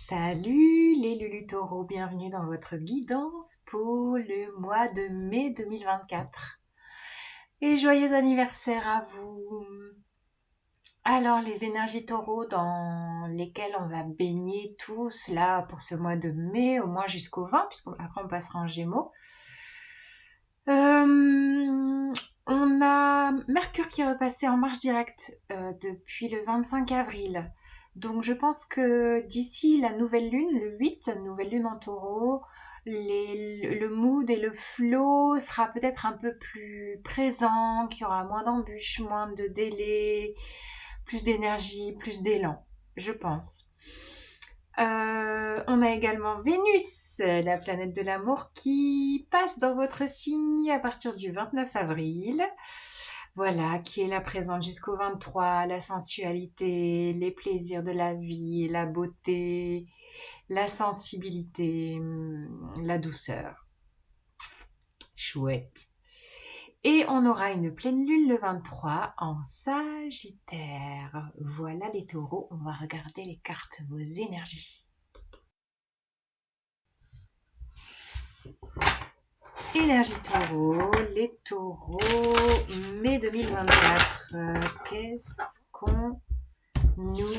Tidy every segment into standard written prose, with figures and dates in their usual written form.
Salut les Lulu Taureaux, bienvenue dans votre guidance pour le mois de mai 2024. Et joyeux anniversaire à vous. Alors les énergies taureaux dans lesquelles on va baigner tous là pour ce mois de mai, au moins jusqu'au 20, puisqu'après on passera en Gémeaux. On a Mercure qui est repassé en marche directe depuis le 25 avril. Donc je pense que d'ici la nouvelle lune, le 8, nouvelle lune en taureau, le mood et le flow sera peut-être un peu plus présent, qu'il y aura moins d'embûches, moins de délais, plus d'énergie, plus d'élan, je pense. On a également Vénus, la planète de l'amour, qui passe dans votre signe à partir du 29 avril. Voilà, qui est là présente jusqu'au 23, la sensualité, les plaisirs de la vie, la beauté, la sensibilité, la douceur. Chouette. Et on aura une pleine lune le 23 en Sagittaire. Voilà les taureaux, on va regarder les cartes, vos énergies. Énergie taureau, les taureaux, mai 2024. Qu'est-ce qu'on nous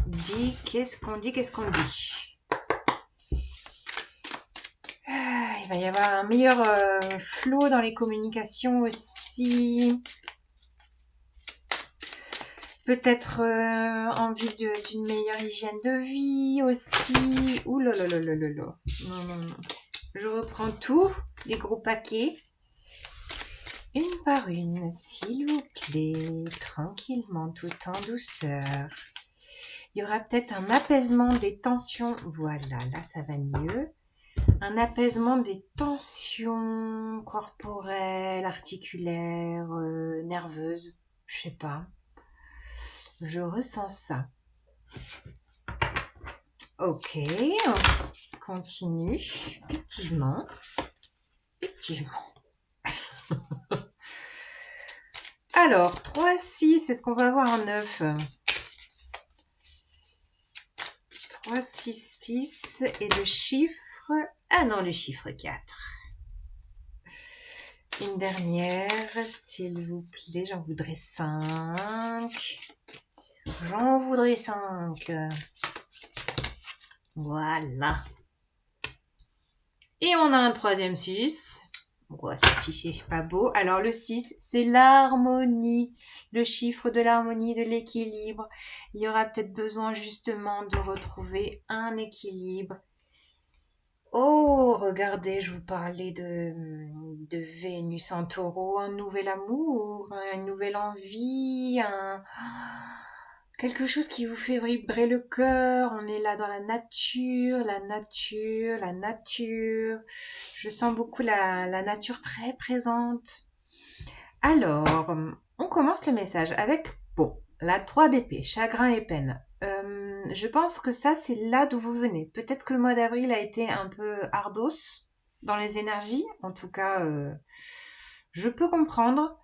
dit? Qu'est-ce qu'on dit? Il va y avoir un meilleur flow dans les communications aussi. Peut-être envie d'une meilleure hygiène de vie aussi. Ouh là là là là là là. Non. Je reprends tout, les gros paquets. Une par une, s'il vous plaît, tranquillement, tout en douceur. Il y aura peut-être un apaisement des tensions. Voilà, là, ça va mieux. Un apaisement des tensions corporelles, articulaires, nerveuses. Je sais pas. Je ressens ça. Ok, on continue. Effectivement. Alors, 3, 6, est-ce qu'on va avoir un 9? 3, 6, 6 et le chiffre... Ah non, le chiffre 4. Une dernière, s'il vous plaît, j'en voudrais 5. J'en voudrais 5. Voilà. Et on a un troisième 6. Ouais, ça, si c'est pas beau. Alors, le 6, c'est l'harmonie. Le chiffre de l'harmonie, de l'équilibre. Il y aura peut-être besoin justement de retrouver un équilibre. Oh, regardez, je vous parlais de Vénus en taureau, un nouvel amour, une nouvelle envie, quelque chose qui vous fait vibrer le cœur. On est là dans la nature. Je sens beaucoup la nature très présente. Alors, on commence le message avec, la 3 d'épée, chagrin et peine. Je pense que ça, c'est là d'où vous venez. Peut-être que le mois d'avril a été un peu ardos dans les énergies. En tout cas, je peux comprendre.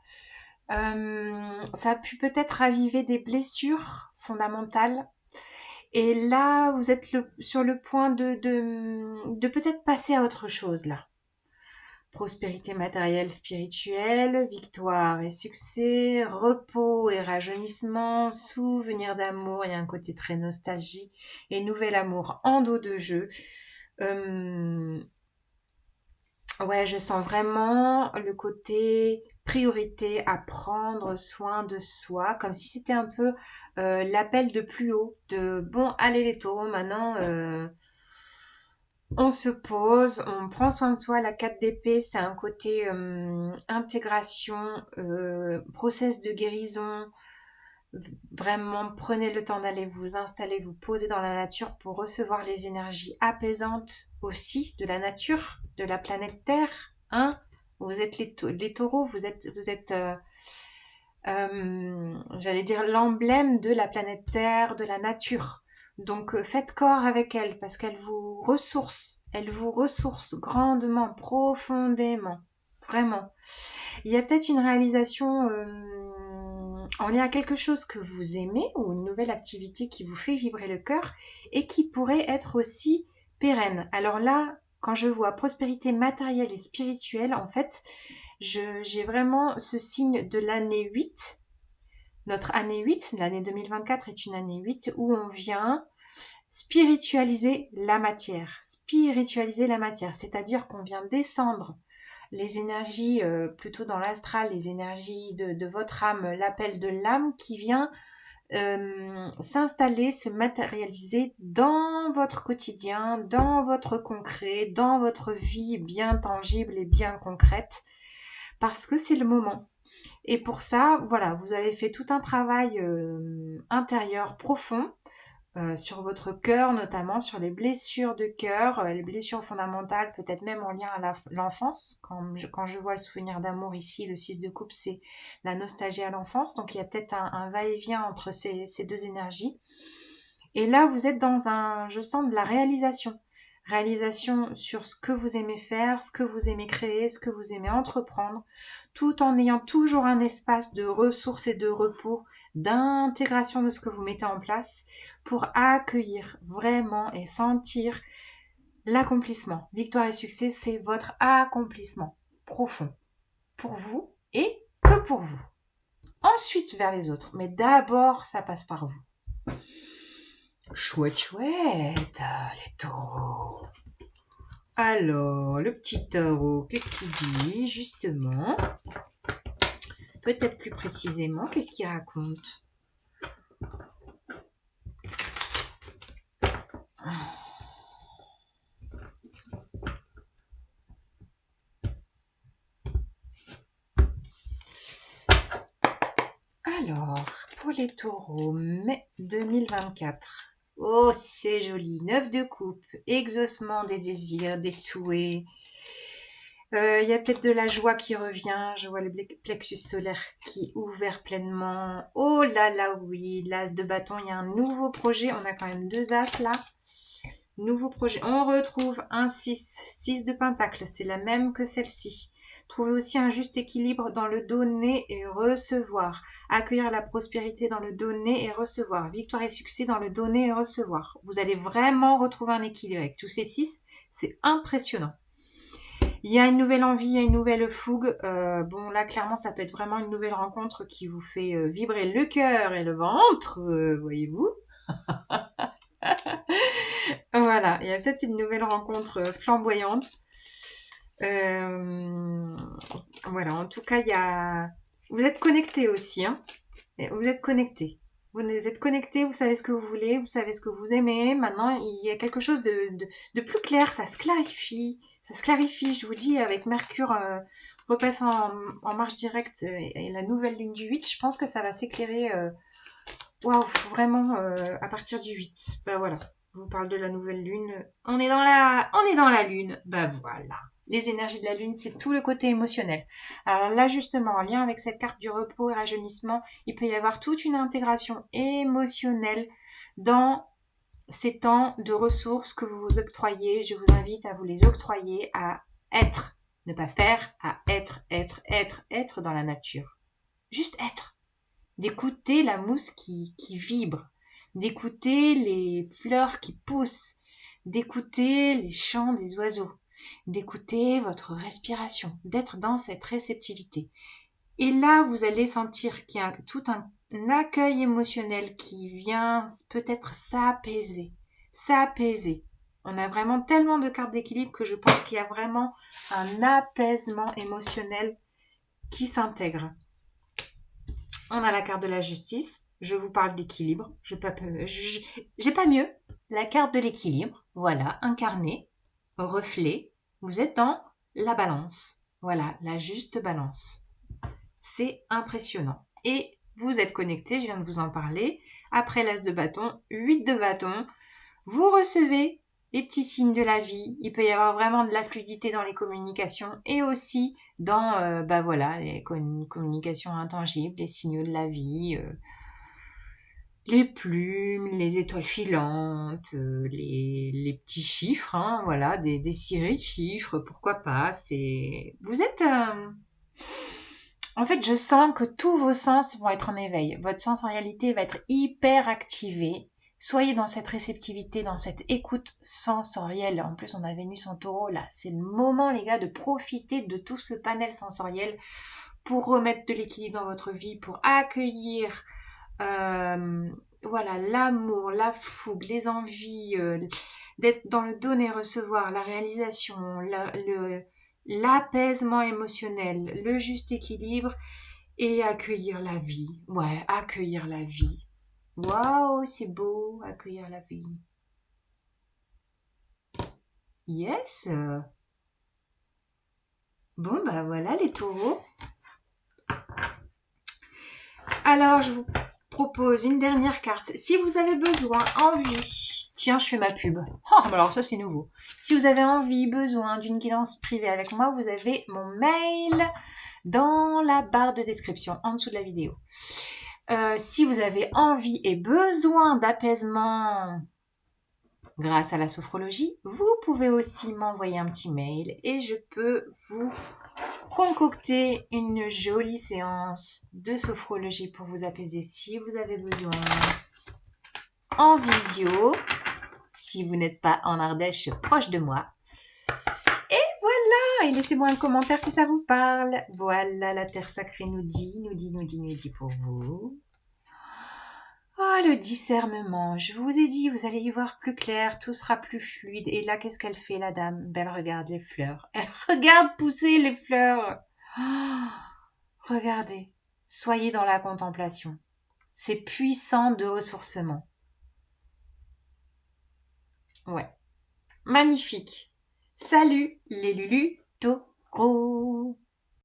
Ça a pu peut-être raviver des blessures fondamentales. Et là, vous êtes sur le point de peut-être passer à autre chose, là. Prospérité matérielle, spirituelle, victoire et succès, repos et rajeunissement, souvenir d'amour, il y a un côté très nostalgie, et nouvel amour en dos de jeu. Ouais, je sens vraiment le côté priorité à prendre soin de soi, comme si c'était un peu l'appel de plus haut, de bon, allez les taureaux, maintenant on se pose, on prend soin de soi. La 4 d'épée, c'est un côté intégration, process de guérison. Vraiment, prenez le temps d'aller vous installer, vous poser dans la nature pour recevoir les énergies apaisantes aussi de la nature, de la planète Terre. Hein, vous êtes les taureaux, vous êtes j'allais dire l'emblème de la planète Terre, de la nature. Donc faites corps avec elle parce qu'elle vous ressource. Elle vous ressource grandement, profondément. Vraiment. Il y a peut-être une réalisation en lien à quelque chose que vous aimez ou une nouvelle activité qui vous fait vibrer le cœur et qui pourrait être aussi pérenne. Alors là, quand je vois prospérité matérielle et spirituelle, en fait, j'ai vraiment ce signe de l'année 8. Notre année 8, l'année 2024 est une année 8 où on vient spiritualiser la matière. Spiritualiser la matière, c'est-à-dire qu'on vient descendre les énergies plutôt dans l'astral, les énergies de votre âme, l'appel de l'âme qui vient s'installer, se matérialiser dans votre quotidien, dans votre concret, dans votre vie bien tangible et bien concrète, parce que c'est le moment. Et pour ça, voilà, vous avez fait tout un travail intérieur profond sur votre cœur, notamment sur les blessures de cœur, les blessures fondamentales, peut-être même en lien à l'enfance. Quand je vois le souvenir d'amour ici, le 6 de coupe, c'est la nostalgie à l'enfance. Donc il y a peut-être un va-et-vient entre ces deux énergies. Et là, vous êtes dans je sens de la réalisation. Réalisation sur ce que vous aimez faire, ce que vous aimez créer, ce que vous aimez entreprendre, tout en ayant toujours un espace de ressources et de repos, d'intégration de ce que vous mettez en place pour accueillir vraiment et sentir l'accomplissement. Victoire et succès, c'est votre accomplissement profond pour vous et que pour vous. Ensuite vers les autres, mais d'abord ça passe par vous. Chouette, chouette, les taureaux. Alors, le petit taureau, qu'est-ce qu'il dit justement? Peut-être plus précisément, qu'est-ce qu'il raconte? Alors, pour les taureaux, mai 2024. Oh, c'est joli. 9 de coupe, exaucement des désirs, des souhaits. Il y a peut-être de la joie qui revient. Je vois le plexus solaire qui est ouvert pleinement. Oh là là, oui, l'as de bâton. Il y a un nouveau projet. On a quand même 2 as là. Nouveau projet. On retrouve un 6. 6 de pentacle. C'est la même que celle-ci. Trouver aussi un juste équilibre dans le donner et recevoir. Accueillir la prospérité dans le donner et recevoir. Victoire et succès dans le donner et recevoir. Vous allez vraiment retrouver un équilibre avec tous ces 6. C'est impressionnant. Il y a une nouvelle envie, il y a une nouvelle fougue. Bon, là, clairement, ça peut être vraiment une nouvelle rencontre qui vous fait vibrer le cœur et le ventre, voyez-vous. Voilà, il y a peut-être une nouvelle rencontre flamboyante. Voilà, en tout cas, vous êtes connectés aussi, hein. Vous êtes connectés. Vous êtes connectés, vous savez ce que vous voulez, vous savez ce que vous aimez. Maintenant, il y a quelque chose de plus clair, ça se clarifie. Ça se clarifie, je vous dis, avec Mercure repasse en marche directe et la nouvelle lune du 8, je pense que ça va s'éclairer waouh, vraiment à partir du 8. Bah voilà, je vous parle de la nouvelle lune. On est dans la lune. Bah voilà. Les énergies de la lune, c'est tout le côté émotionnel. Alors là, justement, en lien avec cette carte du repos et rajeunissement, il peut y avoir toute une intégration émotionnelle dans ces temps de ressources que vous vous octroyez. Je vous invite à vous les octroyer, à être, ne pas faire, à être dans la nature. Juste être. D'écouter la mousse qui vibre, d'écouter les fleurs qui poussent, d'écouter les chants des oiseaux, d'écouter votre respiration, d'être dans cette réceptivité. Et là, vous allez sentir qu'il y a tout un accueil émotionnel qui vient peut-être s'apaiser. S'apaiser. On a vraiment tellement de cartes d'équilibre que je pense qu'il y a vraiment un apaisement émotionnel qui s'intègre. On a la carte de la justice. Je vous parle d'équilibre. J'ai pas mieux. La carte de l'équilibre. Voilà, incarné, reflet. Vous êtes dans la balance. Voilà, la juste balance. C'est impressionnant. Et vous êtes connecté, je viens de vous en parler. Après l'as de bâton, 8 de bâton. Vous recevez les petits signes de la vie. Il peut y avoir vraiment de la fluidité dans les communications et aussi dans voilà, les communications intangibles, les signaux de la vie, les plumes, les étoiles filantes, les petits chiffres, hein, voilà, des séries de chiffres, pourquoi pas. Vous êtes En fait, je sens que tous vos sens vont être en éveil. Votre sensorialité va être hyper activée. Soyez dans cette réceptivité, dans cette écoute sensorielle. En plus, on a Vénus en taureau, là. C'est le moment, les gars, de profiter de tout ce panel sensoriel pour remettre de l'équilibre dans votre vie, pour accueillir voilà, l'amour, la fougue, les envies, d'être dans le donner, recevoir, la réalisation, l'apaisement émotionnel, le juste équilibre et accueillir la vie. Ouais, accueillir la vie. Waouh, c'est beau, accueillir la vie. Yes. Bon, bah voilà les taureaux. Alors, je vous propose une dernière carte. Si vous avez besoin, envie, tiens, je fais ma pub. Oh, alors ça c'est nouveau. Si vous avez envie, besoin d'une guidance privée avec moi, vous avez mon mail dans la barre de description, en dessous de la vidéo. Si vous avez envie et besoin d'apaisement grâce à la sophrologie, vous pouvez aussi m'envoyer un petit mail et je peux vous concocter une jolie séance de sophrologie pour vous apaiser si vous avez besoin en visio, si vous n'êtes pas en Ardèche proche de moi. Et voilà, et laissez-moi un commentaire si ça vous parle. Voilà, la Terre sacrée nous dit pour vous. Oh, le discernement. Je vous ai dit, vous allez y voir plus clair, tout sera plus fluide. Et là, qu'est-ce qu'elle fait, la dame? Ben, elle regarde les fleurs. Elle regarde pousser les fleurs. Oh, regardez. Soyez dans la contemplation. C'est puissant de ressourcement. Ouais. Magnifique. Salut les Lulu Taureau.